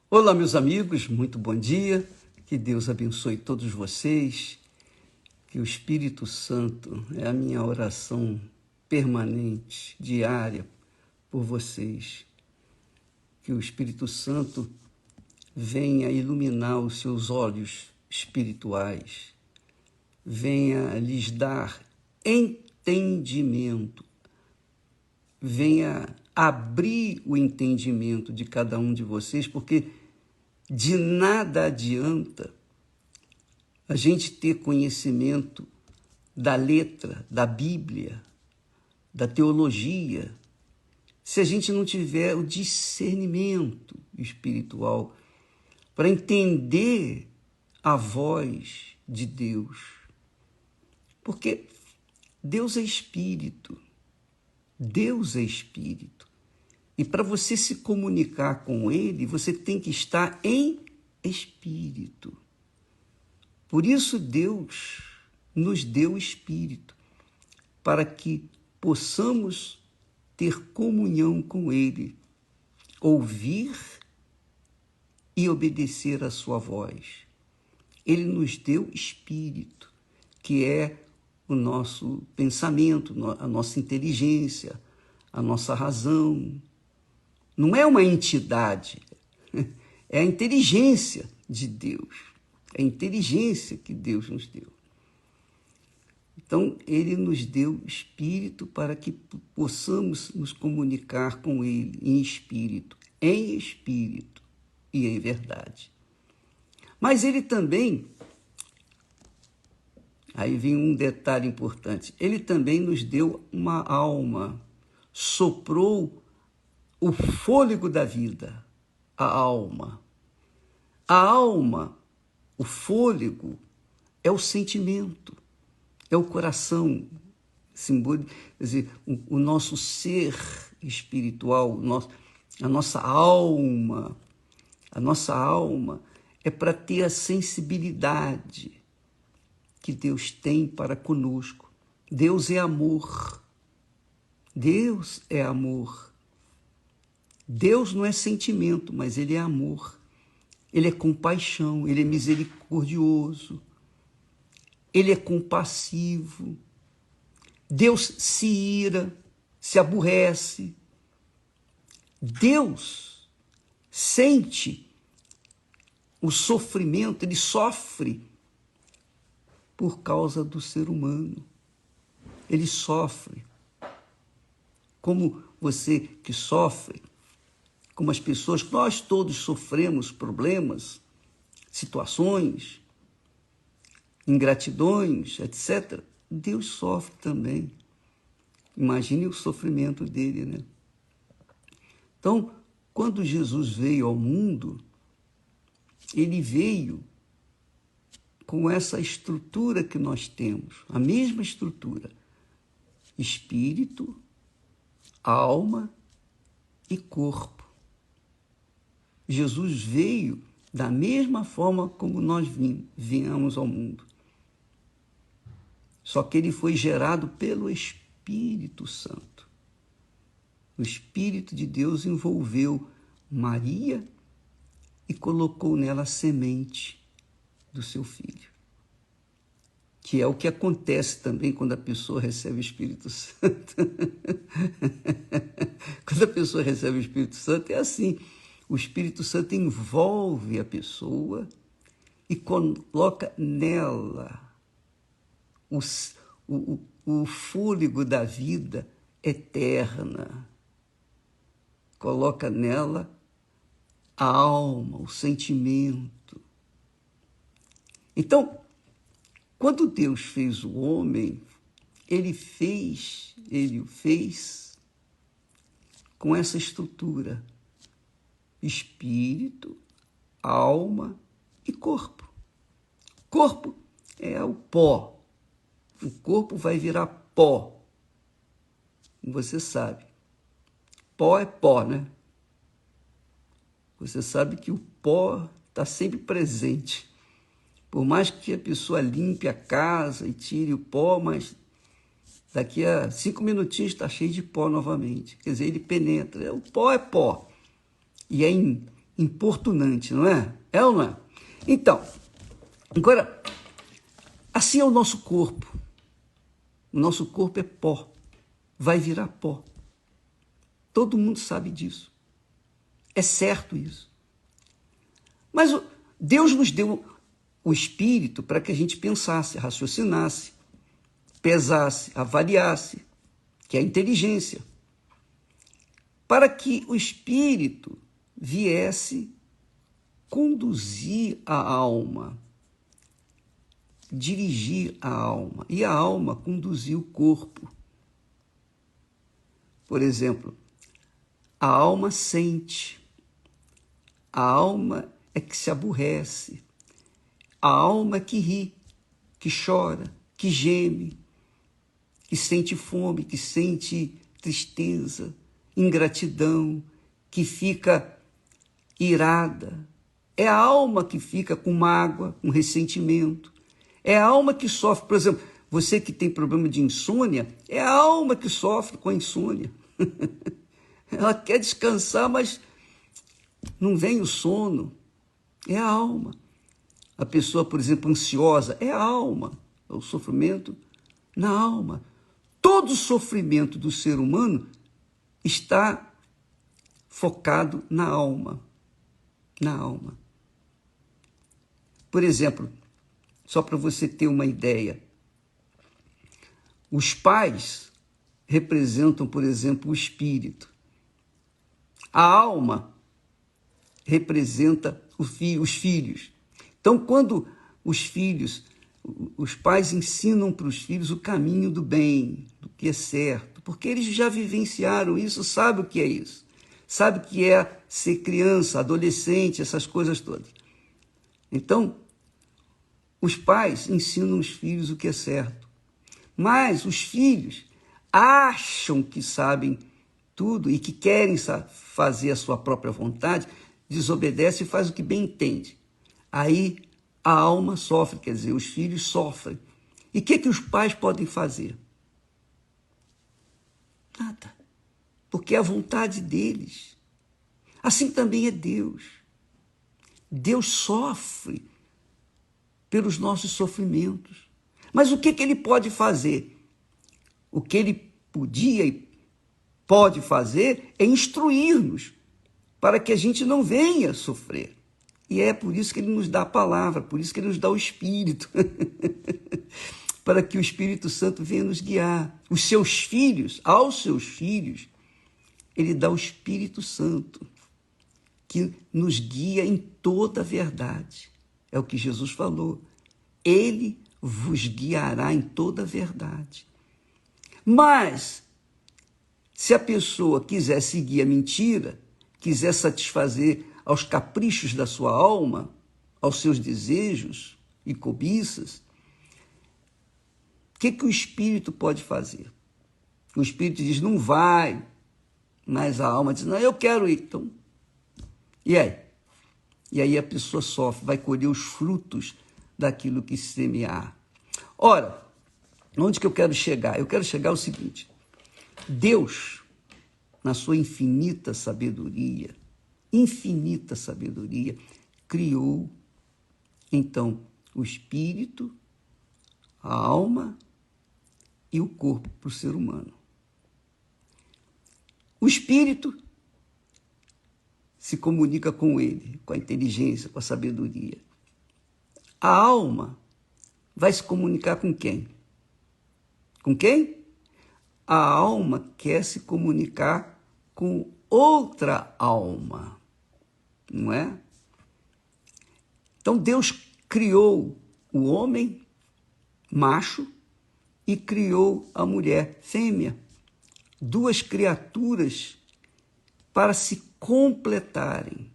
Olá, meus amigos, muito bom dia. Que Deus abençoe todos vocês. Que o Espírito Santo é a minha oração permanente, diária, por vocês. Que o Espírito Santo venha iluminar os seus olhos espirituais, venha lhes dar entendimento, venha abrir o entendimento de cada um de vocês, porque de nada adianta a gente ter conhecimento da letra, da Bíblia, da teologia, se a gente não tiver o discernimento espiritual para entender a voz de Deus. Porque Deus é Espírito. Deus é Espírito. E para você se comunicar com Ele, você tem que estar em Espírito. Por isso Deus nos deu o Espírito, para que possamos ter comunhão com Ele, ouvir e obedecer a sua voz. Ele nos deu Espírito, que é o nosso pensamento, a nossa inteligência, a nossa razão. Não é uma entidade, é a inteligência de Deus, é a inteligência que Deus nos deu. Então, Ele nos deu Espírito para que possamos nos comunicar com Ele em Espírito e em verdade. Mas Ele também, aí vem um detalhe importante, Ele também nos deu uma alma, soprou o fôlego da vida, a alma. A alma, o fôlego, é o sentimento, é o coração, simbólico, quer dizer, o nosso ser espiritual, a nossa alma. A nossa alma é para ter a sensibilidade que Deus tem para conosco. Deus é amor. Deus é amor. Deus não é sentimento, mas Ele é amor. Ele é compaixão, Ele é misericordioso. Ele é compassivo. Deus se ira, se aborrece. Deus sente o sofrimento, Ele sofre por causa do ser humano. Ele sofre. Como você que sofre, como as pessoas, nós todos sofremos problemas, situações, ingratidões, etc. Deus sofre também. Imagine o sofrimento dele, né? Então, quando Jesus veio ao mundo, ele veio com essa estrutura que nós temos, a mesma estrutura: espírito, alma e corpo. Jesus veio da mesma forma como nós viemos ao mundo. Só que ele foi gerado pelo Espírito Santo. O Espírito de Deus envolveu Maria e colocou nela a semente do seu filho. Que é o que acontece também quando a pessoa recebe o Espírito Santo. Quando a pessoa recebe o Espírito Santo, é assim. O Espírito Santo envolve a pessoa e coloca nela o fôlego da vida eterna. Coloca nela a alma, o sentimento. Então, quando Deus fez o homem, ele o fez com essa estrutura: espírito, alma e corpo. Corpo é o pó. O corpo vai virar pó. Você sabe. Pó é pó, né? Você sabe que o pó está sempre presente. Por mais que a pessoa limpe a casa e tire o pó, mas daqui a 5 minutinhos está cheio de pó novamente. Quer dizer, ele penetra. O pó é pó. E é importunante, não é? É ou não é? Então, agora, assim é o nosso corpo. O nosso corpo é pó, vai virar pó. Todo mundo sabe disso. É certo isso. Mas Deus nos deu o Espírito para que a gente pensasse, raciocinasse, pesasse, avaliasse, que é a inteligência, para que o Espírito viesse conduzir a alma, dirigir a alma, e a alma conduzir o corpo. Por exemplo, a alma sente, a alma é que se aborrece, a alma que ri, que chora, que geme, que sente fome, que sente tristeza, ingratidão, que fica irada. É a alma que fica com mágoa, com ressentimento. É a alma que sofre. Por exemplo, você que tem problema de insônia, é a alma que sofre com a insônia. Ela quer descansar, mas não vem o sono. É a alma. A pessoa, por exemplo, ansiosa, é a alma. É o sofrimento na alma. Todo o sofrimento do ser humano está focado na alma. Na alma. Por exemplo, só para você ter uma ideia, os pais representam, por exemplo, o espírito. A alma representa os filhos. Então, quando os pais ensinam para os filhos o caminho do bem, do que é certo, porque eles já vivenciaram isso, sabem o que é isso. Sabe o que é ser criança, adolescente, essas coisas todas. Então, os pais ensinam os filhos o que é certo. Mas os filhos acham que sabem tudo e que querem fazer a sua própria vontade, desobedece e faz o que bem entende. Aí a alma sofre, quer dizer, os filhos sofrem. E o que os pais podem fazer? Nada. Porque é a vontade deles. Assim também é Deus. Deus sofre pelos nossos sofrimentos. Mas o que ele pode fazer? O que ele podia e pode fazer é instruir-nos para que a gente não venha sofrer. E é por isso que ele nos dá a palavra, por isso que ele nos dá o Espírito, para que o Espírito Santo venha nos guiar. Os seus filhos, aos seus filhos, ele dá o Espírito Santo, que nos guia em toda a verdade. É o que Jesus falou. Ele vos guiará em toda a verdade. Mas, se a pessoa quiser seguir a mentira, quiser satisfazer aos caprichos da sua alma, aos seus desejos e cobiças, o que o Espírito pode fazer? O Espírito diz, não vai, mas a alma diz, não, eu quero ir. Então, e aí? E aí a pessoa sofre, vai colher os frutos daquilo que semear. Ora, onde que eu quero chegar? Eu quero chegar ao seguinte, Deus, na sua infinita sabedoria, criou, então, o espírito, a alma e o corpo para o ser humano. O espírito se comunica com ele, com a inteligência, com a sabedoria. A alma vai se comunicar com quem? Com quem? A alma quer se comunicar com outra alma, não é? Então Deus criou o homem macho e criou a mulher fêmea, duas criaturas para se completarem.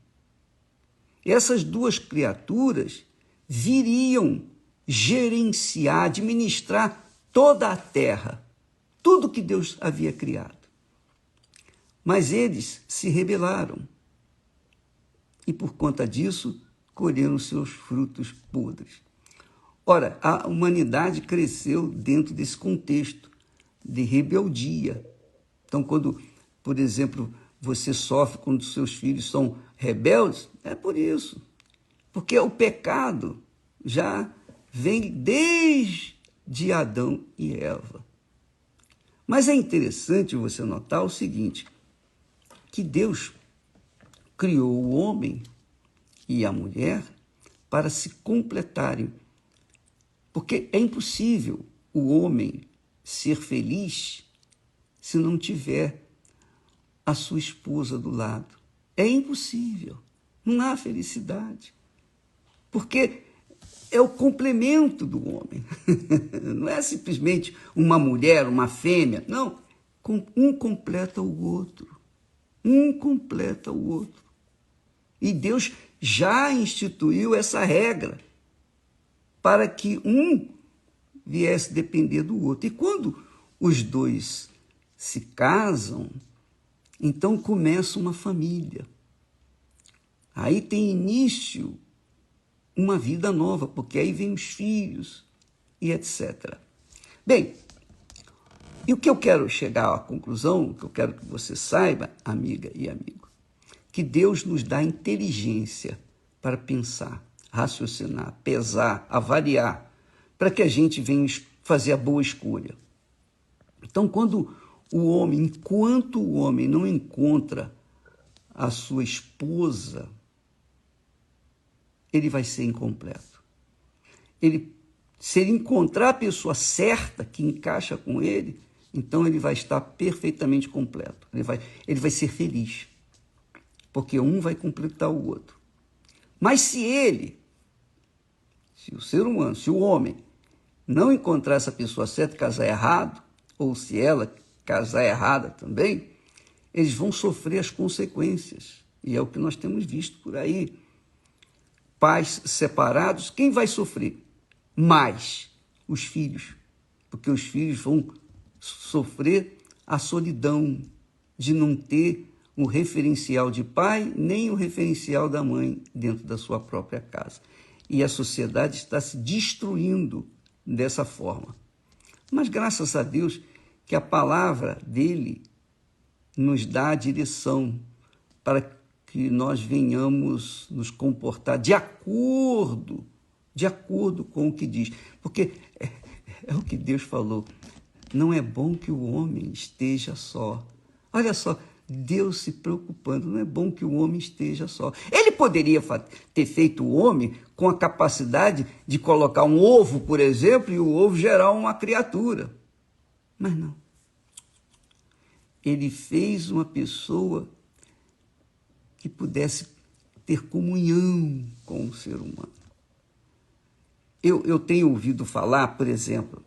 Essas duas criaturas viriam gerenciar, administrar toda a terra, tudo que Deus havia criado. Mas eles se rebelaram e, por conta disso, colheram seus frutos podres. Ora, a humanidade cresceu dentro desse contexto de rebeldia. Então, quando, por exemplo, você sofre quando seus filhos são rebeldes, é por isso. Porque o pecado já vem desde Adão e Eva. Mas é interessante você notar o seguinte, que Deus criou o homem e a mulher para se completarem. Porque é impossível o homem ser feliz se não tiver a sua esposa do lado. É impossível. Não há felicidade. Porque é o complemento do homem. Não é simplesmente uma mulher, uma fêmea. Não. Um completa o outro. Um completa o outro. E Deus já instituiu essa regra para que um viesse depender do outro. E quando os dois se casam, então começa uma família. Aí tem início uma vida nova, porque aí vem os filhos e etc. Bem, e o que eu quero chegar à conclusão, o que eu quero que você saiba, amiga e amigo, que Deus nos dá inteligência para pensar, raciocinar, pesar, avaliar, para que a gente venha fazer a boa escolha. Então, enquanto o homem não encontra a sua esposa, ele vai ser incompleto. Se ele encontrar a pessoa certa que encaixa com ele, então ele vai estar perfeitamente completo. Ele vai ser feliz, porque um vai completar o outro. Mas se o ser humano, se o homem não encontrar essa pessoa certa e casar errado, ou se ela casar errada também, eles vão sofrer as consequências. E é o que nós temos visto por aí. Pais separados, quem vai sofrer? Mais os filhos, porque os filhos vão sofrer a solidão de não ter um referencial de pai, nem o referencial da mãe dentro da sua própria casa. E a sociedade está se destruindo dessa forma. Mas graças a Deus que a palavra dele nos dá a direção para que nós venhamos nos comportar de acordo com o que diz. Porque é o que Deus falou, não é bom que o homem esteja só. Olha só, Deus se preocupando, não é bom que o homem esteja só. Ele poderia ter feito o homem com a capacidade de colocar um ovo, por exemplo, e o ovo gerar uma criatura. Mas não. Ele fez uma pessoa que pudesse ter comunhão com o ser humano. Eu tenho ouvido falar, por exemplo,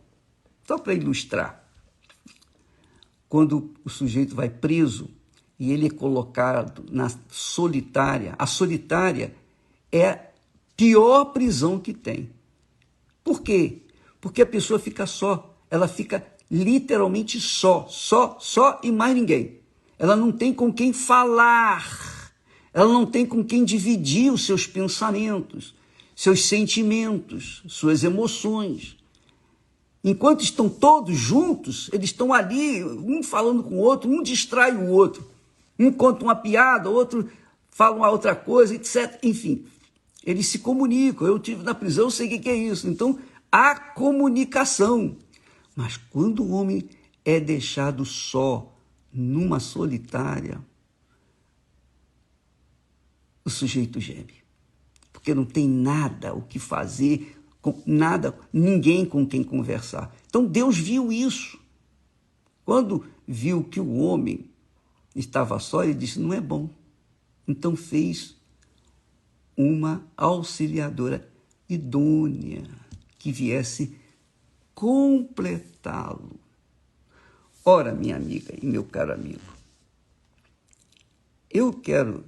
só para ilustrar, quando o sujeito vai preso e ele é colocado na solitária, a solitária é a pior prisão que tem. Por quê? Porque a pessoa fica só, ela fica literalmente só e mais ninguém. Ela não tem com quem falar, ela não tem com quem dividir os seus pensamentos, seus sentimentos, suas emoções. Enquanto estão todos juntos, eles estão ali, um falando com o outro, um distrai o outro. Um conta uma piada, outro fala uma outra coisa, etc. Enfim, eles se comunicam. Eu estive na prisão, eu sei o que é isso. Então, há comunicação. Mas quando o homem é deixado só, numa solitária, o sujeito geme. Porque não tem nada o que fazer, ninguém com quem conversar. Então Deus viu isso. Quando viu que o homem estava só, ele disse, não é bom. Então fez uma auxiliadora idônea que viesse completá-lo. Ora, minha amiga e meu caro amigo, eu quero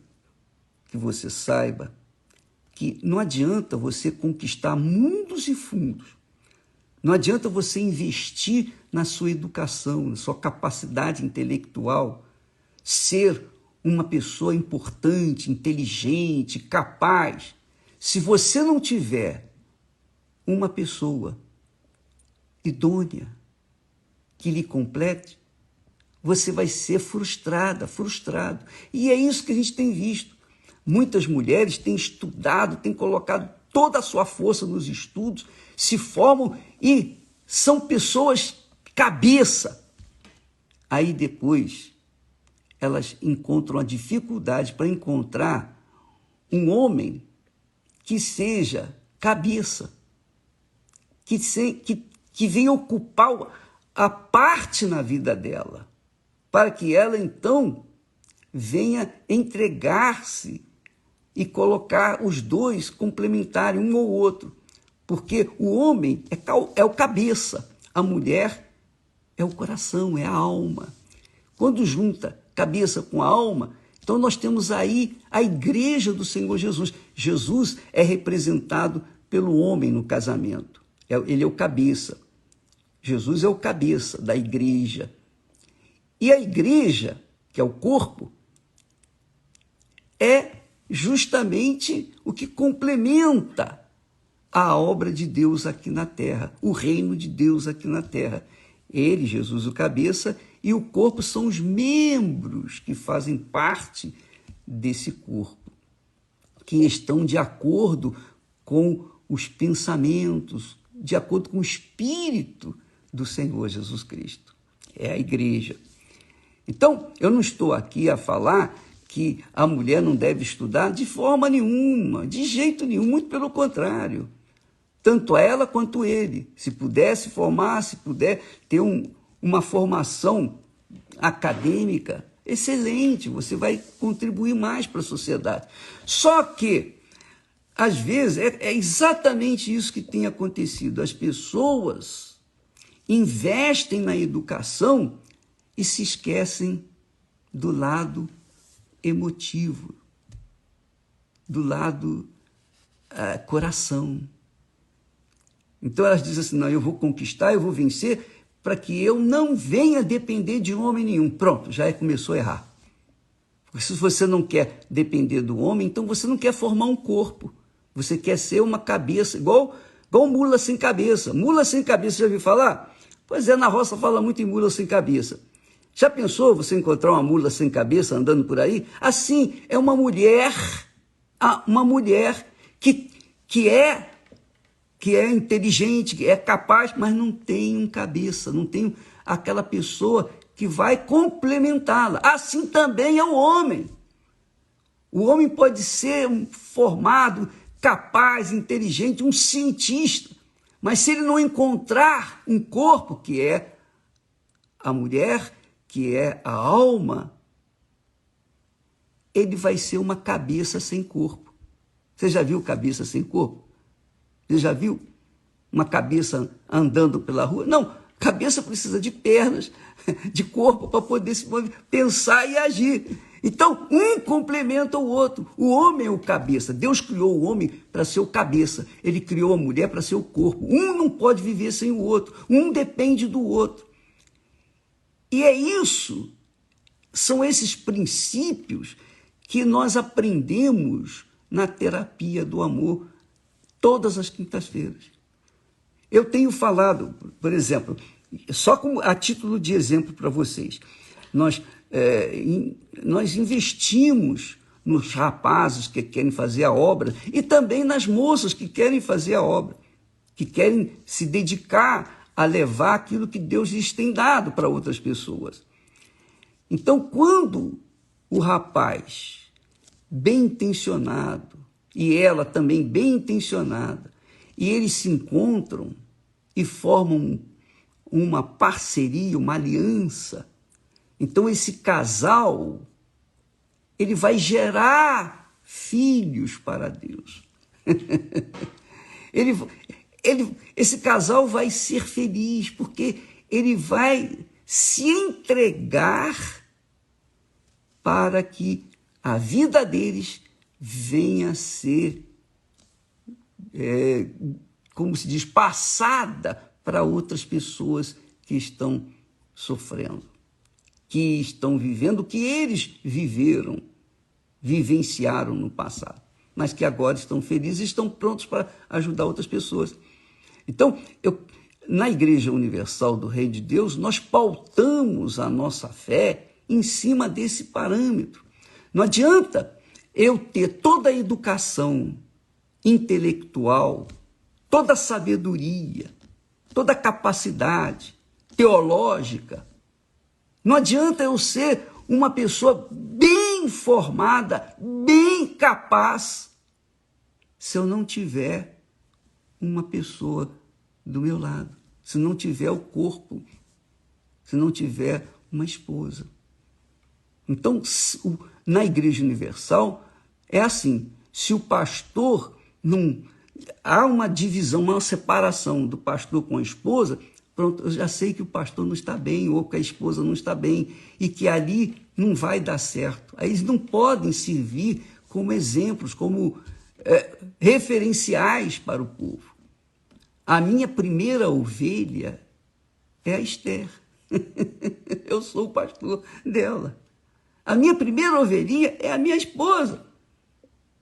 que você saiba que não adianta você conquistar mundos e fundos, não adianta você investir na sua educação, na sua capacidade intelectual, ser uma pessoa importante, inteligente, capaz, se você não tiver uma pessoa idônea que lhe complete, você vai ser frustrado. E é isso que a gente tem visto. Muitas mulheres têm estudado, têm colocado toda a sua força nos estudos, se formam e são pessoas cabeça. Aí depois elas encontram a dificuldade para encontrar um homem que seja cabeça, que venha ocupar a parte na vida dela, para que ela então venha entregar-se e colocar os dois complementarem um ao outro, porque o homem é o cabeça, a mulher é o coração, é a alma. Quando junta cabeça com a alma, então nós temos aí a igreja do Senhor Jesus. Jesus é representado pelo homem no casamento, ele é o cabeça. Jesus é o cabeça da igreja. E a igreja, que é o corpo, é justamente o que complementa a obra de Deus aqui na terra, o reino de Deus aqui na terra. Ele, Jesus, o cabeça, e o corpo são os membros que fazem parte desse corpo, que estão de acordo com os pensamentos, de acordo com o Espírito do Senhor Jesus Cristo. É a igreja. Então, eu não estou aqui a falar que a mulher não deve estudar de forma nenhuma, de jeito nenhum, muito pelo contrário. Tanto ela quanto ele. Se puder se formar, se puder ter uma formação acadêmica, excelente, você vai contribuir mais para a sociedade. Só que, às vezes, é exatamente isso que tem acontecido. As pessoas investem na educação e se esquecem do lado emotivo, do lado coração. Então elas dizem assim, não, eu vou conquistar, eu vou vencer, para que eu não venha depender de homem nenhum. Pronto, já começou a errar. Porque se você não quer depender do homem, então você não quer formar um corpo. Você quer ser uma cabeça, igual mula sem cabeça. Mula sem cabeça, já ouviu falar? Pois é, na roça fala muito em mula sem cabeça. Já pensou você encontrar uma mula sem cabeça andando por aí? Assim, é uma mulher que é inteligente, que é capaz, mas não tem um cabeça, não tem aquela pessoa que vai complementá-la. Assim também é o homem. O homem pode ser formado, capaz, inteligente, um cientista, mas se ele não encontrar um corpo, que é a mulher, que é a alma, ele vai ser uma cabeça sem corpo. Você já viu cabeça sem corpo? Você já viu uma cabeça andando pela rua? Não, cabeça precisa de pernas, de corpo para poder se pensar e agir. Então, um complementa o outro. O homem é o cabeça. Deus criou o homem para ser o cabeça. Ele criou a mulher para ser o corpo. Um não pode viver sem o outro. Um depende do outro. E é isso, são esses princípios que nós aprendemos na terapia do amor todas as quintas-feiras. Eu tenho falado, por exemplo, só como a título de exemplo para vocês, nós investimos nos rapazes que querem fazer a obra e também nas moças que querem fazer a obra, que querem se dedicar a levar aquilo que Deus lhes tem dado para outras pessoas. Então, quando o rapaz bem intencionado e ela também bem intencionada, e eles se encontram e formam uma parceria, uma aliança, então esse casal, ele vai gerar filhos para Deus. Esse casal vai ser feliz, porque ele vai se entregar para que a vida deles venha a ser, como se diz, passada para outras pessoas que estão sofrendo, que estão vivendo o que eles vivenciaram no passado, mas que agora estão felizes e estão prontos para ajudar outras pessoas. Então, na Igreja Universal do Reino de Deus, nós pautamos a nossa fé em cima desse parâmetro. Não adianta eu ter toda a educação intelectual, toda a sabedoria, toda a capacidade teológica. Não adianta eu ser uma pessoa bem formada, bem capaz, se eu não tiver uma pessoa do meu lado, se não tiver o corpo, se não tiver uma esposa. Então, na Igreja Universal, é assim, se o pastor não... Há uma divisão, uma separação do pastor com a esposa, pronto, eu já sei que o pastor não está bem, ou que a esposa não está bem, e que ali não vai dar certo. Aí eles não podem servir como exemplos, como referenciais para o povo. A minha primeira ovelha é a Esther. Eu sou o pastor dela. A minha primeira ovelhinha é a minha esposa.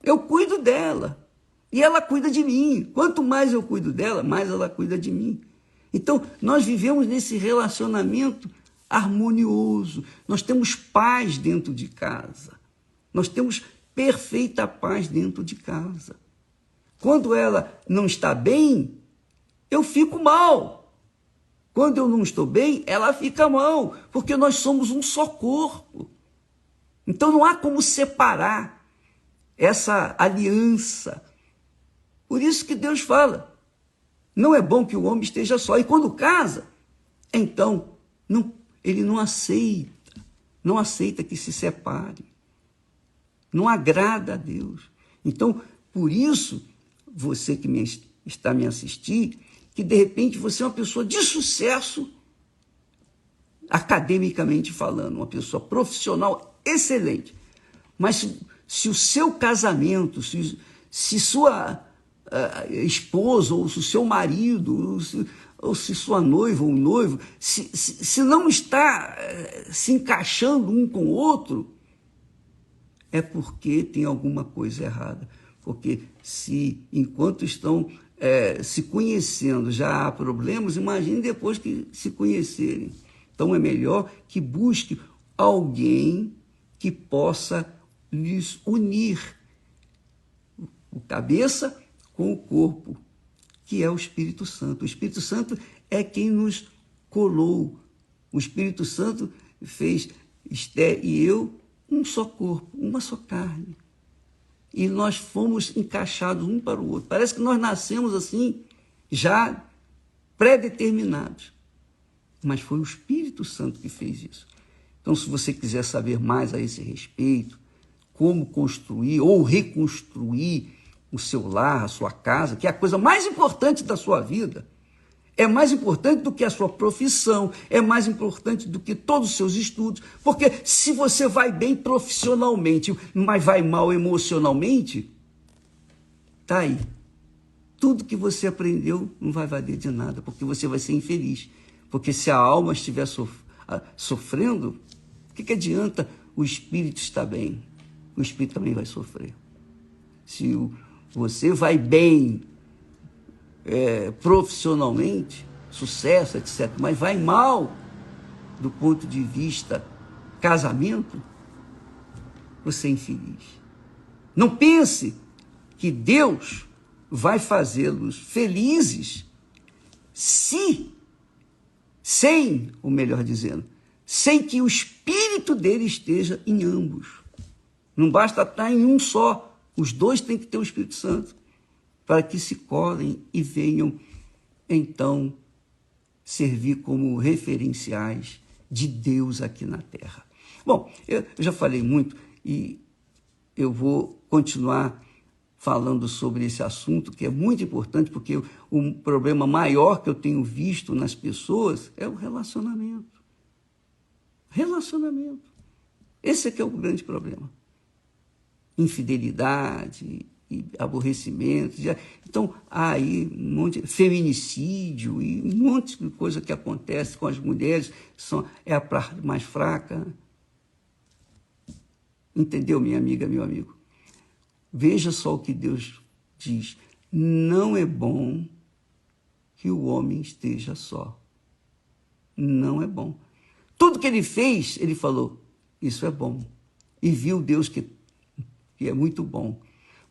Eu cuido dela. E ela cuida de mim. Quanto mais eu cuido dela, mais ela cuida de mim. Então, nós vivemos nesse relacionamento harmonioso. Nós temos paz dentro de casa. Nós temos perfeita paz dentro de casa. Quando ela não está bem, eu fico mal. Quando eu não estou bem, ela fica mal, porque nós somos um só corpo. Então não há como separar essa aliança. Por isso que Deus fala, não é bom que o homem esteja só. E quando casa, então ele não aceita que se separe. Não agrada a Deus. Então, por isso, você que está me assistindo, que de repente você é uma pessoa de sucesso, academicamente falando, uma pessoa profissional excelente, mas se o seu casamento, se sua esposa, ou se o seu marido, ou se sua noiva ou noivo, se não está se encaixando um com o outro, é porque tem alguma coisa errada. Porque se enquanto estão se conhecendo já há problemas, imagine depois que se conhecerem. Então é melhor que busque alguém que possa lhes unir o cabeça com o corpo, que é o Espírito Santo. O Espírito Santo é quem nos colou. O Espírito Santo fez Esther e eu um só corpo, uma só carne. E nós fomos encaixados um para o outro. Parece que nós nascemos assim, já pré-determinados. Mas foi o Espírito Santo que fez isso. Então, se você quiser saber mais a esse respeito, como construir ou reconstruir o seu lar, a sua casa, que é a coisa mais importante da sua vida, é mais importante do que a sua profissão, é mais importante do que todos os seus estudos, porque se você vai bem profissionalmente, mas vai mal emocionalmente, tá aí. Tudo que você aprendeu não vai valer de nada, porque você vai ser infeliz. Porque se a alma estiver sofrendo, o que adianta o espírito estar bem? O espírito também vai sofrer. Se você vai bem profissionalmente, sucesso, etc., mas vai mal do ponto de vista casamento, você é infeliz. Não pense que Deus vai fazê-los felizes sem que o espírito dele esteja em ambos. Não basta estar em um só, os dois têm que ter o Espírito Santo, para que se colhem e venham, então, servir como referenciais de Deus aqui na Terra. Bom, eu já falei muito e eu vou continuar falando sobre esse assunto, que é muito importante, porque o problema maior que eu tenho visto nas pessoas é o relacionamento. Relacionamento. Esse é que é o grande problema. Infidelidade e aborrecimento. Então, há aí um monte de feminicídio e um monte de coisa que acontece com as mulheres, é a parte mais fraca. Entendeu, minha amiga, meu amigo? Veja só o que Deus diz. Não é bom que o homem esteja só. Não é bom. Tudo que ele fez, ele falou, isso é bom. E viu Deus que que é muito bom.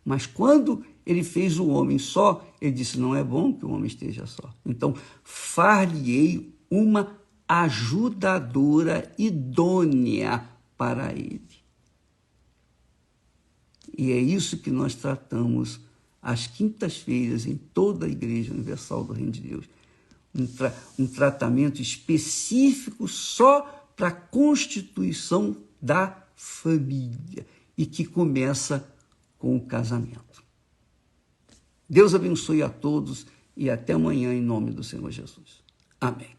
Mas quando ele fez o homem só, ele disse, não é bom que o homem esteja só. Então, far-lhe-ei uma ajudadora idônea para ele. E é isso que nós tratamos às quintas-feiras em toda a Igreja Universal do Reino de Deus. Um tratamento específico só para a constituição da família e que começa com o casamento. Deus abençoe a todos e até amanhã em nome do Senhor Jesus. Amém.